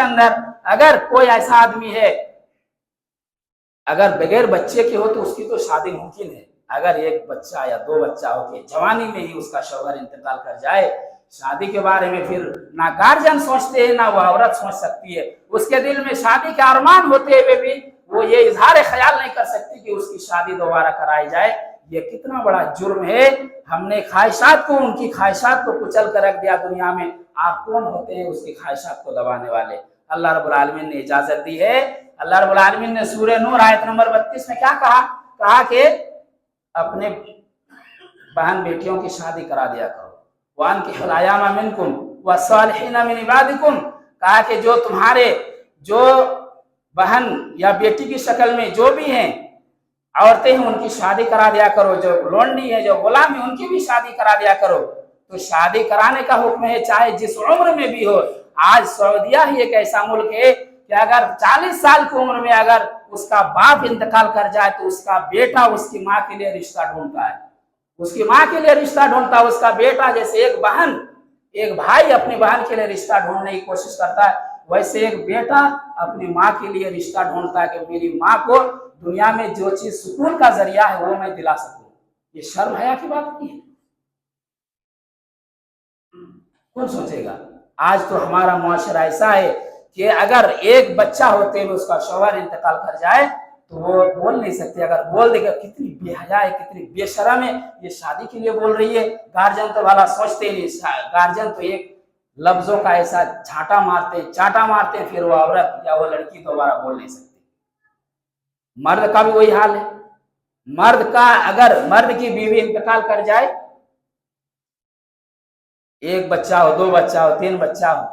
اندر اگر کوئی ایسا آدمی ہے اگر بغیر بچے کے ہو تو اس کی تو شادی ممکن ہے. اگر ایک بچہ یا دو بچہ ہو کے جوانی میں ہی اس کا شوہر انتقال کر جائے، شادی کے بارے میں پھر نہ گارجن سوچتے ہیں نہ وہ عورت سوچ سکتی ہے. اس کے دل میں شادی کے ارمان ہوتے ہوئے بھی وہ یہ اظہار خیال نہیں کر سکتی کہ اس کی شادی دوبارہ کرائی جائے. یہ کتنا بڑا جرم ہے. ہم نے خواہشات کو، ان کی خواہشات کو کچل کر رکھ دیا دنیا میں. آپ کون ہوتے ہیں اس کی خواہشات کو دبانے والے؟ اللہ رب العالمین نے اجازت دی ہے. اللہ رب العالمین نے سورہ نور آیت نمبر 32 میں کیا کہا کہ اپنے بہن بیٹیوں کی شادی کرا دیا کرو. وَأَنكِحُوا الْأَيَامَ مِنكُمْ وَالصَّالِحِينَ مِنْ عِبَادِكُمْ. کہا کہ جو تمہارے جو بہن یا بیٹی کی شکل میں جو بھی ہیں عورتیں ہیں ان کی شادی کرا دیا کرو. جو لونڈی ہے، جو غلام ہے، ان کی بھی شادی کرا دیا کرو. تو شادی کرانے کا حکم ہے چاہے جس عمر میں بھی ہو. آج سعودیہ ہی ایک ایسا ملک ہے کہ اگر 40 سال کی عمر میں اگر اس کا باپ انتقال کر جائے تو اس کا بیٹا اس کی ماں کے لیے رشتہ ڈھونڈتا ہے. اس کی ماں کے لیے رشتہ ڈھونڈتا ہے. اس کا بیٹا جیسے ایک بھائی اپنی بہن کے لیے رشتہ ڈھونڈنے کی کوشش کرتا ہے، ویسے ایک بیٹا اپنی ماں کے لیے رشتہ ڈھونڈتا ہے کہ میری ماں کو دنیا میں جو چیز سکون کا ذریعہ ہے وہ میں دلا سکوں. یہ شرم حیا کی بات نہیں ہے. کون سوچے گا؟ آج تو ہمارا معاشرہ ایسا ہے کہ اگر ایک بچہ ہوتے ہوئے اس کا شوہر انتقال کر جائے تو وہ بول نہیں سکتے. اگر بول دے گا کتنی بے حیا ہے، کتنی بے شرم ہے، یہ شادی کے لیے بول رہی ہے. گارجن تو والا سوچتے نہیں. گارجن تو ایک لفظوں کا ایسا چاٹا مارتے پھر وہ عورت یا وہ لڑکی دوبارہ بول نہیں سکتی. مرد کا بھی وہی حال ہے. مرد کا اگر مرد کی بیوی انتقال کر جائے، ایک بچہ ہو، دو بچہ ہو، تین بچہ ہو،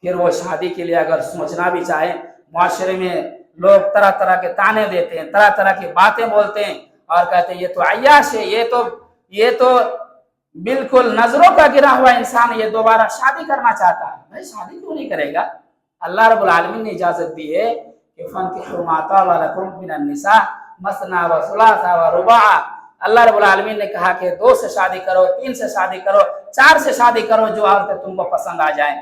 پھر وہ شادی کے لیے اگر سوچنا بھی چاہے، معاشرے میں لوگ طرح طرح کے تانے دیتے ہیں، طرح طرح کی باتیں بولتے ہیں اور کہتے ہیں یہ تو عیاش ہے، یہ تو بالکل نظروں کا گرا ہوا انسان، یہ دوبارہ شادی کرنا چاہتا ہے. بھائی شادی کیوں نہیں کرے گا؟ اللہ رب العالمین نے اجازت دی ہے کہ فَانكِحُوا مَا طَابَ لَكُم مِّنَ النِّسَاءِ مَثْنَىٰ وَثُلَاثَ وَرُبَاعَ. اللہ رب العالمین نے کہا کہ 2 سے شادی کرو، 3 سے شادی کرو، 4 سے شادی کرو، جو عورتیں تم کو پسند آ جائیں.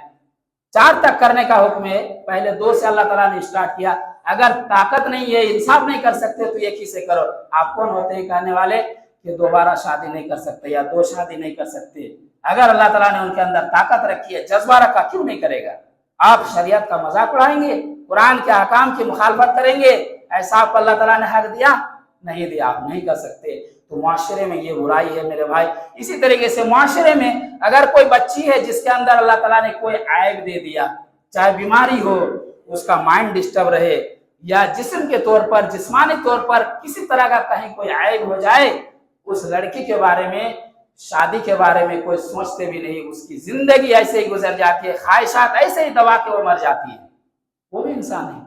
4 تک کرنے کا حکم ہے. پہلے 2 سے اللہ تعالیٰ نے اسٹارٹ کیا. اگر طاقت نہیں ہے، انصاف نہیں کر سکتے تو 1 ہی سے کرو. آپ کون ہوتے ہیں کہنے والے کہ دوبارہ شادی نہیں کر سکتے یا 2 شادی نہیں کر سکتے؟ اگر اللہ تعالیٰ نے ان کے اندر طاقت رکھی ہے، جذبہ رکھا، کیوں نہیں کرے گا؟ آپ شریعت کا مذاق اڑائیں گے، قرآن کے احکام کی مخالفت کریں گے. ایسا آپ کو اللہ تعالیٰ نے حق دیا؟ نہیں دیا. آپ نہیں کر سکتے. تو معاشرے میں یہ برائی ہے میرے بھائی. اسی طریقے سے معاشرے میں اگر کوئی بچی ہے جس کے اندر اللہ تعالیٰ نے کوئی عیب دے دیا، چاہے بیماری ہو، اس کا مائنڈ ڈسٹرب رہے، یا جسم کے طور پر، جسمانی طور پر کسی طرح کا کہیں کوئی عیب ہو جائے، اس لڑکی کے بارے میں، شادی کے بارے میں کوئی سوچتے بھی نہیں. اس کی زندگی ایسے ہی گزر جاتی ہے، خواہشات ایسے ہی دبا کے وہ مر جاتی ہے. وہ بھی انسان ہے.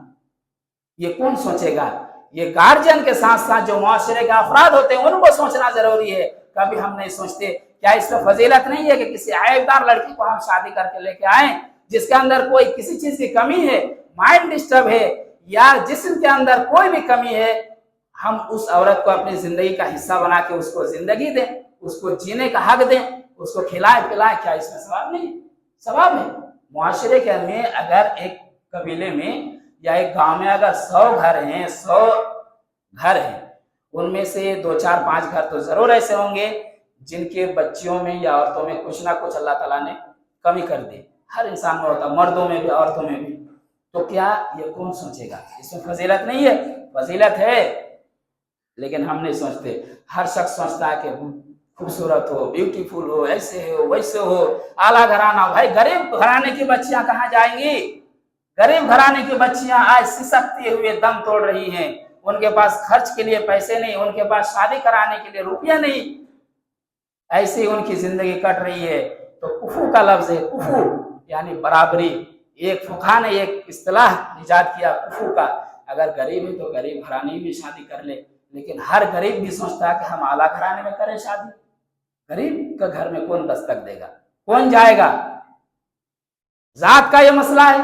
یہ کون سوچے گا؟ یہ گارجین کے ساتھ ساتھ جو معاشرے کے افراد ہوتے ہیں ان کو سوچنا ضروری ہے. کبھی ہم نہیں سوچتے کیا اس میں فضیلت نہیں ہے کہ کسی عیبدار لڑکی کو ہم شادی کر کے لے کے آئیں جس کے اندر کوئی کسی چیز کی کمی ہے، مائنڈ ڈسٹرب ہے یا جسم کے اندر کوئی بھی کمی ہے، ہم اس عورت کو اپنی زندگی کا حصہ بنا کے اس کو زندگی دیں، اس کو جینے کا حق دیں، اس کو کھلائے پلائے. کیا اس میں ثواب نہیں؟ ثواب ہے. معاشرے کے میں اگر ایک قبیلے میں یا ایک گاؤں میں اگر 100 گھر ہیں، ان میں سے 2 4 5 گھر تو ضرور ایسے ہوں گے جن کے بچیوں میں یا عورتوں میں کچھ نہ کچھ اللہ تعالیٰ نے کمی کر دی. ہر انسان میں ہوتا، مردوں میں بھی عورتوں میں بھی. تو کیا یہ کون سوچے گا؟ اس میں فضیلت نہیں ہے؟ فضیلت ہے، لیکن ہم نہیں سوچتے. ہر شخص سوچتا ہے کہ خوبصورت ہو، بیوٹیفل ہو، ایسے ہو، ویسے ہو، اعلیٰ گھرانہ. بھائی غریب گھرانے کی بچیاں کہاں جائیں گی؟ غریب گھرانے کی بچیاں آج سسکتے ہوئے دم توڑ رہی ہیں. ان کے پاس خرچ کے لیے پیسے نہیں، ان کے پاس شادی کرانے کے لیے روپیہ نہیں، ایسے ہی ان کی زندگی کٹ رہی ہے. تو کفو کا لفظ ہے، کفو یعنی برابری. ایک فقہ نے ایک اصطلاح ایجاد کیا کفو کا. اگر غریب ہے تو غریب گھرانے میں شادی کر لے، لیکن ہر غریب بھی سوچتا ہے کہ ہم اعلیٰ گھرانے میں کریں شادی. غریب کا گھر میں کون دستک دے گا؟ کون جائے گا؟ ذات کا یہ مسئلہ ہے.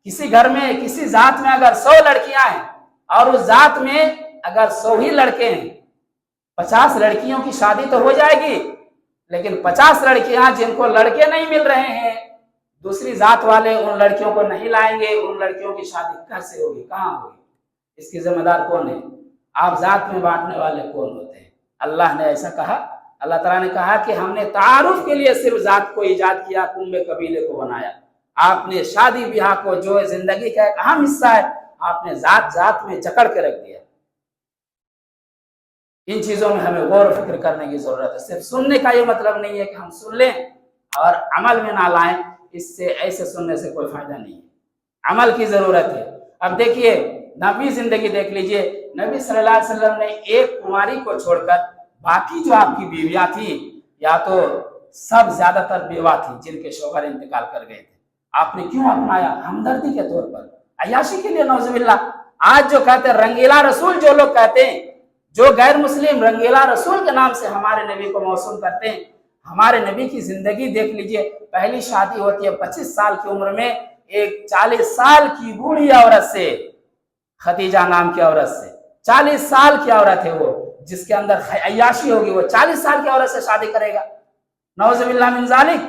کسی گھر میں، کسی ذات میں اگر 100 لڑکیاں ہیں اور اس ذات میں اگر 100 ہی لڑکے ہیں، 50 لڑکیوں کی شادی تو ہو جائے گی، لیکن 50 لڑکیاں جن کو لڑکے نہیں مل رہے ہیں، دوسری ذات والے ان لڑکیوں کو نہیں لائیں گے، ان لڑکیوں کی شادی کیسے ہوگی، کہاں ہوگی؟ اس کی ذمہ دار کون ہے؟ آپ ذات میں بانٹنے والے کون ہوتے ہیں؟ اللہ نے ایسا کہا، اللہ تعالیٰ نے کہا کہ ہم نے تعارف کے لیے صرف ذات کو ایجاد کیا، کنبے قبیلے کو بنایا۔ آپ نے شادی بیاہ کو جو زندگی کا ایک اہم حصہ ہے، آپ نے ذات ذات میں جکڑ کے رکھ دیا۔ ان چیزوں میں ہمیں غور و فکر کرنے کی ضرورت ہے۔ صرف سننے کا یہ مطلب نہیں ہے کہ ہم سن لیں اور عمل میں نہ لائیں، اس سے ایسے سننے سے کوئی فائدہ نہیں ہے، عمل کی ضرورت ہے۔ اب دیکھیے نبی زندگی دیکھ لیجئے، نبی صلی اللہ علیہ وسلم نے ایک کماری کو چھوڑ کر باقی جو آپ کی بیویاں تھیں، یا تو سب زیادہ تر بیوہ تھیں جن کے شوہر انتقال کر گئے تھے، آپ نے کیوں اپنایا؟ ہمدردی کے طور پر، عیاشی کے لیے، نعوذ باللہ۔ آج جو کہتے ہیں رنگیلا رسول، جو لوگ کہتے ہیں، جو غیر مسلم رنگیلا رسول کے نام سے ہمارے نبی کو موسوم کرتے ہیں، ہمارے نبی کی زندگی دیکھ لیجئے، پہلی شادی ہوتی ہے 25 سال کی عمر میں ایک 40 سال کی بوڑھی عورت سے، خدیجہ نام کی عورت سے۔ 40 سال کی عورت ہے وہ، جس کے اندر عیاشی ہوگی، وہ 40 سال کی عورت سے شادی کرے گا، نعوذ باللہ من ذالک۔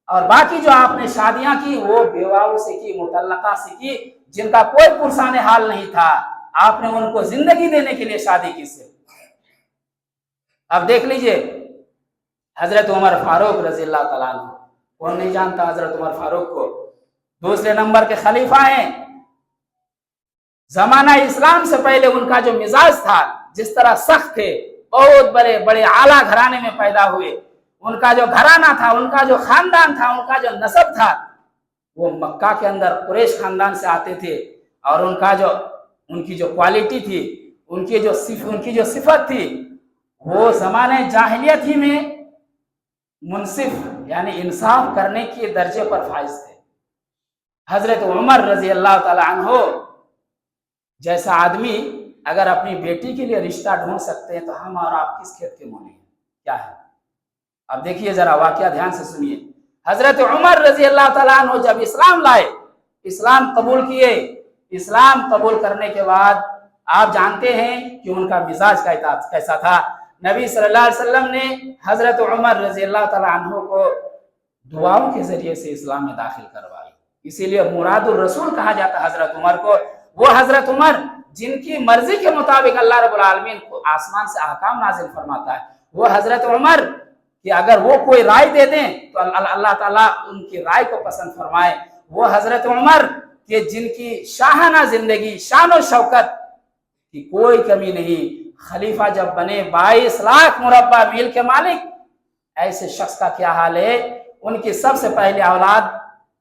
اور باقی جو آپ نے شادیاں کی وہ بیواؤں سے کی، مطلقہ سے کی، جن کا کوئی پرسان حال نہیں تھا، آپ نے ان کو زندگی دینے کے لیے شادی کی سے۔ اب دیکھ لیجئے حضرت عمر فاروق رضی اللہ تعالیٰ عنہ، کون نہیں جانتا حضرت عمر فاروق کو؟ دوسرے نمبر کے خلیفہ ہیں۔ زمانہ اسلام سے پہلے ان کا جو مزاج تھا، جس طرح سخت تھے، بہت بڑے بڑے اعلیٰ گھرانے میں پیدا ہوئے، ان کا جو گھرانہ تھا، ان کا جو خاندان تھا، ان کا جو نسب تھا، وہ مکہ کے اندر قریش خاندان سے آتے تھے، اور ان کی جو کوالٹی تھی، ان کی جو صفت تھی، وہ زمانہ جاہلیت ہی میں منصف یعنی انصاف کرنے کے درجے پر فائز تھے۔ حضرت عمر رضی اللہ تعالیٰ عنہ جیسا آدمی اگر اپنی بیٹی کے لیے رشتہ ڈھونڈ سکتے ہیں تو ہم اور آپ کس کھیت کے مونی ہیں؟ کیا ہے؟ اب دیکھیے ذرا واقعہ دھیان سے سنیے۔ حضرت عمر رضی اللہ تعالیٰ عنہ جب اسلام لائے، اسلام قبول کیے، اسلام قبول کرنے کے بعد آپ جانتے ہیں کہ ان کا مزاج کیسا تھا۔ نبی صلی اللہ علیہ وسلم نے حضرت عمر رضی اللہ تعالیٰ عنہ کو دعاؤں کے ذریعے سے اسلام میں داخل کروائی، اسی لیے مراد الرسول کہا جاتا حضرت عمر کو۔ وہ حضرت عمر جن کی مرضی کے مطابق اللہ رب العالمین کو آسمان سے احکام نازل فرماتا ہے، وہ حضرت عمر کہ اگر وہ کوئی رائے دے دیں تو اللہ تعالیٰ ان کی رائے کو پسند فرمائے۔ وہ حضرت عمر کہ جن کی شاہانہ زندگی، شان و شوکت کی کوئی کمی نہیں، خلیفہ جب بنے 22 لاکھ مربع میل کے مالک، ایسے شخص کا کیا حال ہے؟ ان کی سب سے پہلی اولاد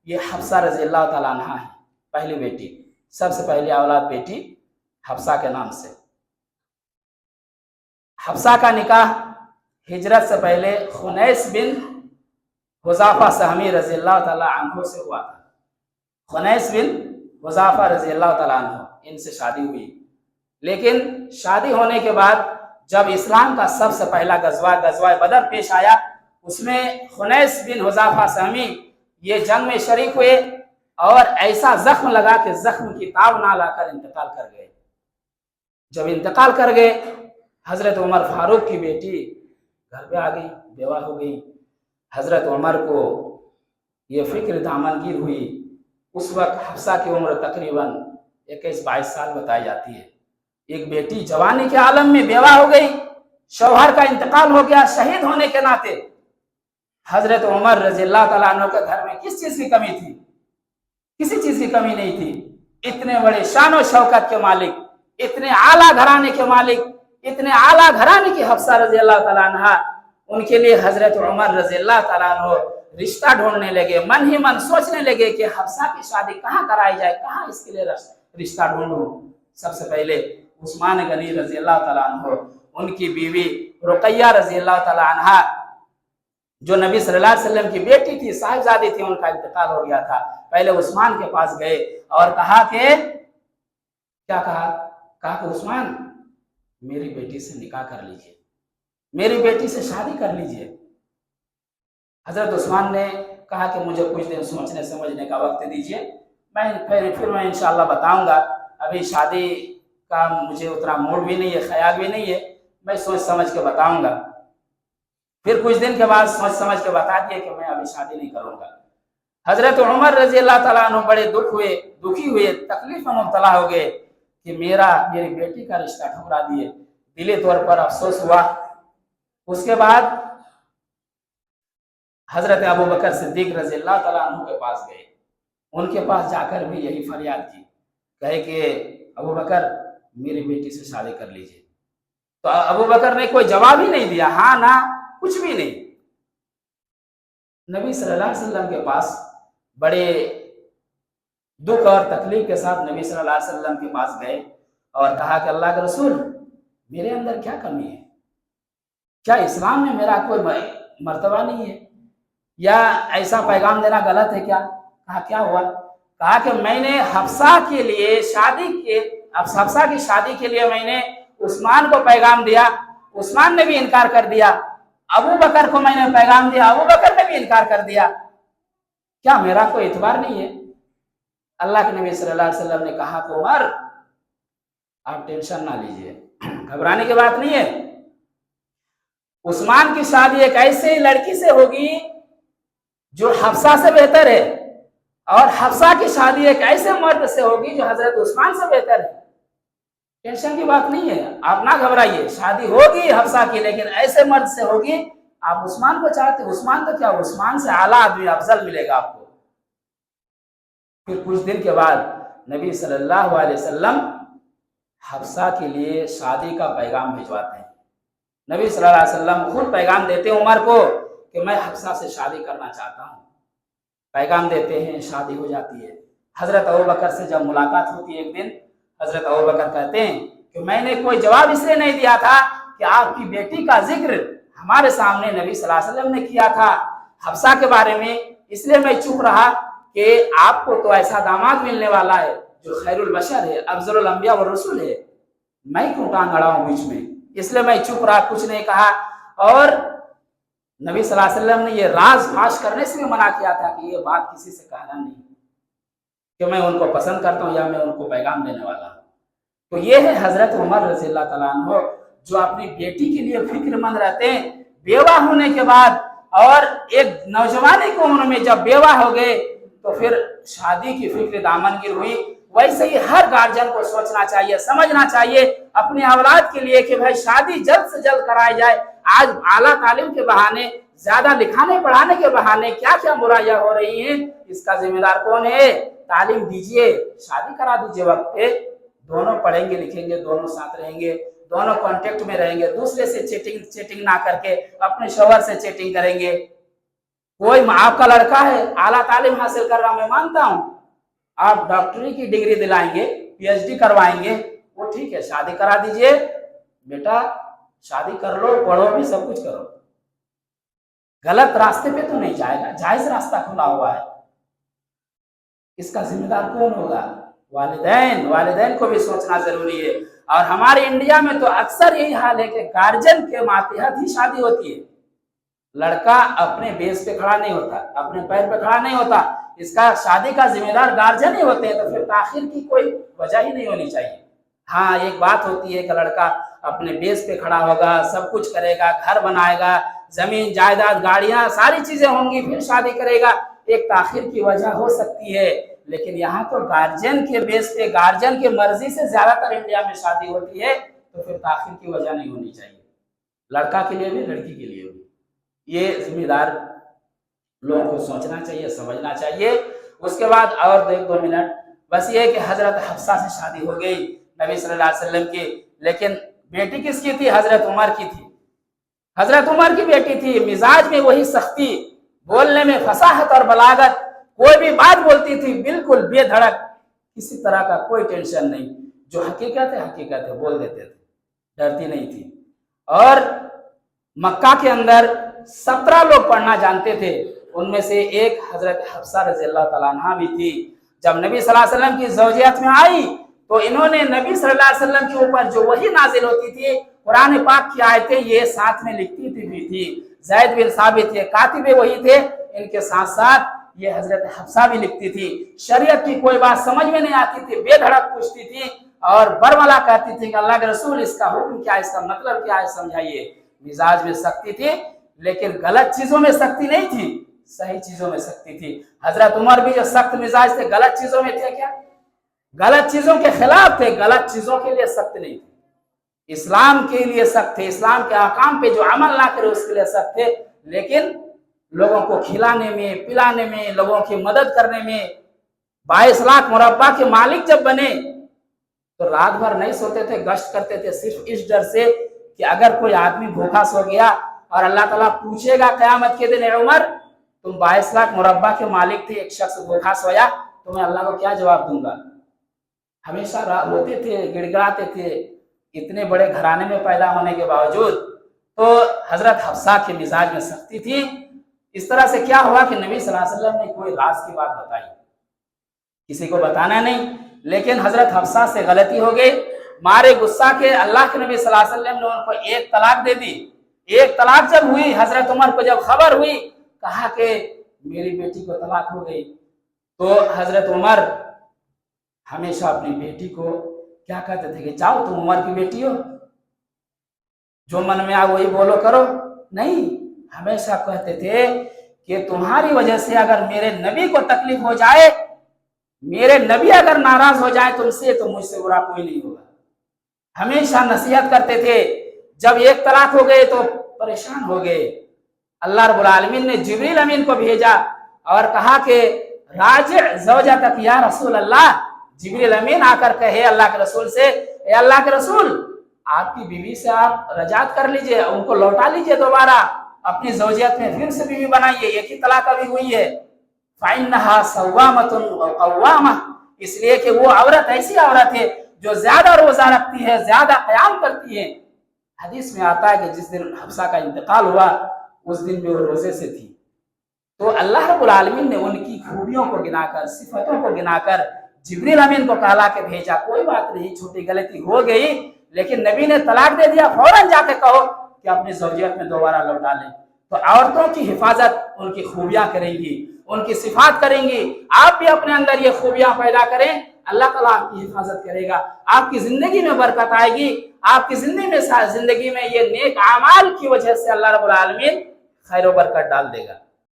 یہ حفصہ رضی اللہ تعالیٰ عنہ ہے، پہلی بیٹی، سب سے پہلی اولاد بیٹی حفصہ کے نام سے۔ حفصہ کا نکاح ہجرت سے پہلے خنیس بن حذافہ سہمی رضی اللہ تعالیٰ عنہ سے ہوا تھا۔ خنیس بن حذافہ رضی اللہ تعالیٰ عنہ، ان سے شادی ہوئی، لیکن شادی ہونے کے بعد جب اسلام کا سب سے پہلا غزوہ بدر پیش آیا، اس میں خنیس بن حذافہ سہمی یہ جنگ میں شریک ہوئے اور ایسا زخم لگا کہ زخم کی تاب نہ لا کر انتقال کر گئے۔ جب انتقال کر گئے، حضرت عمر فاروق کی بیٹی گھر پہ آ گئی، بیوہ ہو گئی۔ حضرت عمر کو یہ فکر دامنگیر ہوئی۔ اس وقت حفصہ کی عمر تقریباً 21-22 سال بتائی جاتی ہے۔ ایک بیٹی جوانی کے عالم میں بیوہ ہو گئی، شوہر کا انتقال ہو گیا شہید ہونے کے ناطے۔ حضرت عمر رضی اللہ تعالیٰ عنہ کے گھر میں کس چیز کی کمی تھی؟ کسی چیز کی کمی نہیں تھی۔ اتنے بڑے شان و شوکت کے مالک، اتنے اعلیٰ گھرانے کے مالک، اتنے اعلیٰ گھرانے کی حفصہ رضی اللہ تعالیٰ عنہ، ان کے لیے حضرت عمر رضی اللہ تعالیٰ عنہ رشتہ ڈھونڈنے لگے، من ہی من سوچنے لگے کہ حفصہ کی شادی کہاں کرائی جائے، کہاں اس کے لیے رشتہ ڈھونڈوں۔ سب سے پہلے عثمان غنی رضی اللہ تعالیٰ عنہ، ان کی بیوی رقیہ رضی اللہ تعالیٰ عنہ جو نبی صلی اللہ علیہ وسلم کی بیٹی تھی، صاحبزادی تھی، ان کا انتقال ہو گیا تھا۔ پہلے عثمان کے پاس گئے اور کہا کہ کیا کہا کہ عثمان میری بیٹی سے نکاح کر لیجئے، میری بیٹی سے شادی کر لیجئے۔ حضرت عثمان نے کہا کہ مجھے کچھ دن سوچنے سمجھنے کا وقت دیجئے، پھر میں انشاءاللہ بتاؤں گا، ابھی شادی کا مجھے اتنا موڈ بھی نہیں ہے، خیال بھی نہیں ہے، میں سوچ سمجھ کے بتاؤں گا۔ پھر کچھ دن کے بعد سوچ سمجھ کے بتا دیا کہ میں ابھی شادی نہیں کروں گا۔ حضرت عمر رضی اللہ تعالیٰ عنہ بڑے دکھی ہوئے، تکلیف میں مبتلا ہو گئے کہ میری بیٹی کا رشتہ ٹھکرا دیے، دلی طور پر افسوس ہوا۔ اس کے بعد حضرت ابو بکر صدیق رضی اللہ تعالیٰ عنہ کے پاس گئے، ان کے پاس جا کر بھی یہی فریاد کی، کہے کہ ابو بکر میری بیٹی سے شادی کر لیجئے۔ تو ابو بکر نے کوئی جواب ہی نہیں دیا، ہاں نہ کچھ بھی نہیں۔ نبی صلی اللہ علیہ وسلم کے پاس بڑے دکھ اور تکلیف کے ساتھ نبی صلی اللہ علیہ وسلم کے پاس گئے اور کہا کہ اللہ کے رسول، میرے اندر کیا کمی ہے؟ کیا اسلام میں میرا کوئی مرتبہ نہیں ہے؟ یا ایسا پیغام دینا غلط ہے کیا؟ کہا کیا ہوا؟ کہا کہ میں نے حفصہ کی شادی کے لیے میں نے عثمان کو پیغام دیا، عثمان نے بھی انکار کر دیا۔ ابو بکر کو میں نے پیغام دیا، ابو بکر نے بھی انکار کر دیا۔ کیا میرا کوئی اعتبار نہیں ہے؟ اللہ کے نبی صلی اللہ علیہ وسلم نے کہا کہ عمر آپ ٹینشن نہ لیجئے، گھبرانے کی بات نہیں ہے۔ عثمان کی شادی ایک ایسی لڑکی سے ہوگی جو حفصہ سے بہتر ہے، اور حفصہ کی شادی ایک ایسے مرد سے ہوگی جو حضرت عثمان سے بہتر ہے۔ ٹینشن کی بات نہیں ہے، آپ نہ گھبرائیے، شادی ہوگی حفصہ کی لیکن ایسے مرد سے ہوگی۔ آپ عثمان کو چاہتے، عثمان تو کیا، عثمان سے اعلیٰ آدمی افضل ملے گا آپ کو۔ پھر کچھ دن کے بعد نبی صلی اللہ علیہ وسلم حفصہ کے لیے شادی کا پیغام بھجواتے ہیں۔ نبی صلی اللہ علیہ وسلم خود پیغام دیتے ہیں عمر کو کہ میں حفصہ سے شادی کرنا چاہتا ہوں۔ پیغام دیتے ہیں، شادی ہو جاتی ہے۔ حضرت ابوبکر سے جب ملاقات ہوتی ہے ایک دن، حضرت ابوبکر کہتے ہیں کہ میں نے کوئی جواب اس لیے نہیں دیا تھا کہ آپ کی بیٹی کا ذکر ہمارے سامنے نبی صلی اللہ علیہ وسلم نے کیا تھا حفصہ کے بارے میں، اس لیے میں چپ رہا کہ آپ کو تو ایسا داماد ملنے والا ہے جو خیر البشر ہے، افضل الانبیاء والرسول ہے، میں کیوں ٹانگ اڑاؤں بیچ میں، اس لیے میں چپ رہا، کچھ نہیں کہا۔ اور نبی صلی اللہ علیہ وسلم نے یہ راز فاش کرنے سے بھی منع کیا تھا کہ یہ بات کسی سے کہنا نہیں کہ میں ان کو پسند کرتا ہوں یا میں ان کو پیغام دینے والا ہوں۔ تو یہ ہے حضرت عمر رضی اللہ تعالیٰ عنہ جو اپنی بیٹی کے لیے فکر مند رہتے ہیں، بیوہ ہونے کے بعد، اور ایک نوجوانی کی عمر میں جب بیوہ ہو گئے تو پھر شادی کی فکر دامن گیر ہوئی۔ ویسے ہی ہر گارجن کو سوچنا چاہیے، سمجھنا چاہیے اپنے اولاد کے لیے کہ بھائی شادی جلد سے جلد کرائی جائے۔ آج اعلیٰ تعلیم کے بہانے، زیادہ لکھانے پڑھانے کے بہانے کیا کیا برائیاں ہو رہی ہیں، اس کا ذمہ دار کون ہے؟ تعلیم دیجئے، شادی کرا دیجئے وقت پہ، دونوں پڑھیں گے لکھیں گے، دونوں ساتھ رہیں گے، دونوں کانٹیکٹ میں رہیں گے، دوسرے سے چیٹنگ نہ کر کے اپنے شوہر سے چیٹنگ کریں گے۔ کوئی آپ کا لڑکا ہے اعلیٰ تعلیم حاصل کر رہا، میں مانتا ہوں، آپ ڈاکٹری کی ڈگری دلائیں گے، پی ایچ ڈی کروائیں گے، وہ ٹھیک ہے، شادی کرا دیجئے، بیٹا شادی کر لو، پڑھو بھی، سب کچھ کرو، غلط راستے پہ تو نہیں جائے گا، جائز راستہ کھلا ہوا ہے۔ اس کا ذمہ دار کون ہوگا؟ والدین کو بھی سوچنا ضروری ہے۔ اور ہمارے انڈیا میں تو اکثر یہی حال ہے کہ گارجن کے ماتحت ہی شادی ہوتی ہے، لڑکا اپنے بیس پہ کھڑا نہیں ہوتا، اپنے پیر پہ کھڑا نہیں ہوتا، اس کا شادی کا ذمہ دار گارجن ہی ہوتے ہیں، تو پھر تاخیر کی کوئی وجہ ہی نہیں ہونی چاہیے۔ ہاں ایک بات ہوتی ہے کہ لڑکا اپنے بیس پہ کھڑا ہوگا، سب کچھ کرے گا، گھر بنائے گا، زمین جائیداد گاڑیاں ساری چیزیں ہوں گی، پھر شادی کرے گا، ایک تاخیر کی وجہ ہو سکتی ہے۔ لیکن یہاں تو گارجن کے بیس پہ، گارجن کی مرضی سے زیادہ تر انڈیا میں شادی ہوتی ہے، تو پھر تاخیر کی وجہ نہیں ہونی چاہیے، لڑکا کے لیے بھی لڑکی کے لیے بھی۔ یہ ذمہ دار لوگوں کو سوچنا چاہیے، سمجھنا چاہیے۔ اس کے بعد اور 1-2 منٹ بس یہ کہ حضرت حفصہ سے شادی ہو گئی نبی صلی اللہ علیہ وسلم کی، لیکن بیٹی کس کی تھی؟ حضرت عمر کی تھی، حضرت عمر کی بیٹی تھی۔ مزاج میں وہی سختی، بولنے میں فصاحت اور بلاغت، کوئی بھی بات بولتی تھی بالکل بے دھڑک، کسی طرح کا کوئی ٹینشن نہیں، جو حقیقت ہے بول دیتے تھے، ڈرتی نہیں تھی۔ اور مکہ کے اندر 17 لوگ پڑھنا جانتے تھے، ان میں سے ایک حضرت حفصہ رضی اللہ تعالیٰ عنہ بھی تھی۔ جب نبی صلی اللہ علیہ وسلم کی زوجیت میں آئی تو انہوں نے نبی صلی اللہ علیہ وسلم کے اوپر جو وحی نازل ہوتی تھی، قرآن پاک کی آیتیں یہ ساتھ میں لکھتی بھی تھی۔ زید بن ثابت یہ کاتب وحی تھے، ان کے ساتھ ساتھ یہ حضرت حفصہ بھی لکھتی تھی۔ شریعت کی کوئی بات سمجھ میں نہیں آتی تھی، بے دھڑک پوچھتی تھی اور برملا کہتی تھی کہ اللہ کے رسول اس کا حکم کیا ہے، اس کا مطلب کیا ہے، سمجھائیے۔ مزاج میں سختی تھی لیکن غلط چیزوں میں سختی نہیں تھی، صحیح چیزوں میں سختی تھی. حضرت عمر بھی جو سخت مزاج تھے غلط چیزوں میں تھے کیا؟ غلط چیزوں کے خلاف تھے, غلط چیزوں کے لیے سخت نہیں تھے. اسلام کے لیے سخت تھے, اسلام کے احکام پہ جو عمل نہ کرے اس کے لیے سخت تھے. لیکن لوگوں کو کھلانے میں, پلانے میں, لوگوں کی مدد کرنے میں 22 لاکھ مربع کے مالک جب بنے تو رات بھر نہیں سوتے تھے, گشت کرتے تھے صرف اس ڈر سے کہ اگر کوئی آدمی بھوکا سو گیا اور اللہ تعالیٰ پوچھے گا قیامت کے دن, اے عمر تم 22 لاکھ مربع کے مالک تھے, ایک شخص بھوکا سویا, تو میں اللہ کو کیا جواب دوں گا؟ ہمیشہ روتے تھے, گڑگڑاتے تھے, اتنے بڑے گھرانے میں پیدا ہونے کے باوجود. تو حضرت حفصہ کے مزاج میں سختی تھی. اس طرح سے کیا ہوا کہ نبی صلی اللہ علیہ وسلم نے کوئی راز کی بات بتائی, کسی کو بتانا نہیں, لیکن حضرت حفصہ سے غلطی ہو گئی. مارے غصہ کے اللہ کے نبی صلی اللہ علیہ وسلم نے ان کو ایک طلاق دے دی. ایک طلاق جب ہوئی, حضرت عمر کو جب خبر ہوئی, کہا کہ میری بیٹی کو طلاق ہو گئی. تو حضرت عمر ہمیشہ اپنی بیٹی کو کیا کہتے تھے کہ جاؤ تم عمر کی بیٹی ہو, جو من میں آ وہی بولو کرو. نہیں, ہمیشہ کہتے تھے کہ تمہاری وجہ سے اگر میرے نبی کو تکلیف ہو جائے, میرے نبی اگر ناراض ہو جائے تم سے, تو مجھ سے برا کوئی نہیں ہوگا. ہمیشہ نصیحت کرتے تھے. جب ایک طلاق ہو گئے تو پریشان ہو گئے. اللہ رب العالمین نے جبریل امین کو بھیجا اور کہا کہ راجع زوجتک یا رسول اللہ. جبریل امین آ کر کہے اللہ کے رسول سے, اے اللہ کے رسول, آپ کی بیوی سے آپ رجعت کر لیجئے, ان کو لوٹا لیجئے دوبارہ, اپنی زوجیت میں پھر سے بیوی بنائیے, ایک ہی طلاق ابھی ہوئی ہے. فَإِنَّهَا صَوَّامَةٌ وَقَوَّامَةٌ, اس لیے کہ وہ عورت ایسی عورت ہے جو زیادہ روزہ رکھتی ہے, زیادہ قیام کرتی ہے. حدیث میں آتا ہے کہ جس دن حفصہ کا انتقال ہوا اس دن بھی وہ روزے سے تھی. تو اللہ رب العالمین نے ان کی خوبیوں کو گنا کر, صفتوں کو گنا کر جبریل امین کو کہلا کے بھیجا. کوئی بات نہیں, چھوٹی غلطی ہو گئی, لیکن نبی نے طلاق دے دیا, فوراً جا کے کہو کہ اپنی زوجیت میں دوبارہ لوٹا لیں. تو عورتوں کی حفاظت ان کی خوبیاں کریں گی, ان کی صفات کریں گی. آپ بھی اپنے اندر یہ خوبیاں پیدا کریں, اللہ تعالیٰ آپ کی حفاظت کرے گا. آپ کی زندگی میں برکت آئے گی. آپ کی زندگی میں یہ نیک اعمال کی وجہ سے اللہ رب العالمین خیر و برکت ڈال دے گا.